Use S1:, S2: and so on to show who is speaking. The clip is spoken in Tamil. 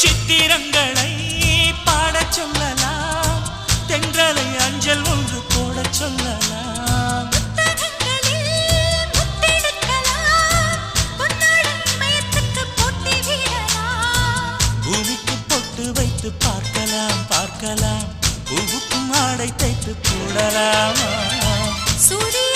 S1: சித்திரங்களை பாடச் சொல்லலாம், தென்றலை அஞ்சல் ஒன்று போடச் சொல்லலாம். பூமிக்கு பொட்டு வைத்து பார்க்கலாம் பார்க்கலாம், பூவுக்கும் ஆடை தைத்து போடலாமா?
S2: சூரிய